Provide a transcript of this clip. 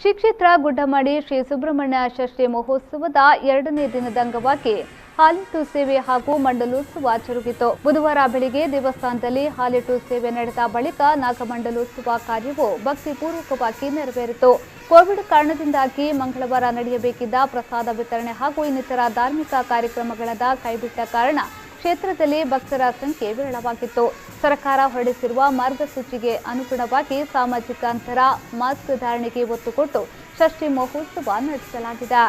ಶ್ರೀ ಕ್ಷೇತ್ರ ಗುಡ್ಡಮಾಡಿ ಶ್ರೀ ಸುಬ್ರಹ್ಮಣ್ಯ ಷಷ್ಠಿ ಮಹೋತ್ಸವದ 2ನೇ ದಿನದ ಅಂಗವಾಗಿ ಹಾಲಿಟ್ಟು ಸೇವೆ ಹಾಗೂ ಮಂಡಲೋತ್ಸವ ಜರುಗಿತು. ಬುಧವಾರ ಬೆಳಿಗ್ಗೆ ದೇವಸ್ಥಾನದಲ್ಲಿ ಹಾಲಿಟ್ಟು ಸೇವೆ ನಡೆದ ಬಳಿಕ ನಾಗಮಂಡಲೋತ್ಸವ ಕಾರ್ಯವು ಭಕ್ತಿಪೂರ್ವಕವಾಗಿ ನೆರವೇರಿತು. ಕೋವಿಡ್ ಕಾರಣದಿಂದಾಗಿ ಮಂಗಳವಾರ ನಡೆಯಬೇಕಿದ್ದ ಪ್ರಸಾದ ವಿತರಣೆ ಹಾಗೂ ಇನ್ನಿತರ ಧಾರ್ಮಿಕ ಕಾರ್ಯಕ್ರಮಗಳನ್ನ ಕೈಬಿಟ್ಟ ಕಾರಣ ಕ್ಷೇತ್ರದಲ್ಲಿ ಭಕ್ತರ ಸಂಖ್ಯೆ ವಿರಳವಾಗಿತ್ತು. ಸರ್ಕಾರ ಹೊರಡಿಸಿರುವ ಮಾರ್ಗಸೂಚಿಗೆ ಅನುಗುಣವಾಗಿ ಸಾಮಾಜಿಕ ಅಂತರ, ಮಾಸ್ಕ್ ಧಾರಣೆಗೆ ಒತ್ತು ಕೊಟ್ಟು ಷಷ್ಠಿ ಮಹೋತ್ಸವ ನಡೆಸಲಾಗಿದೆ.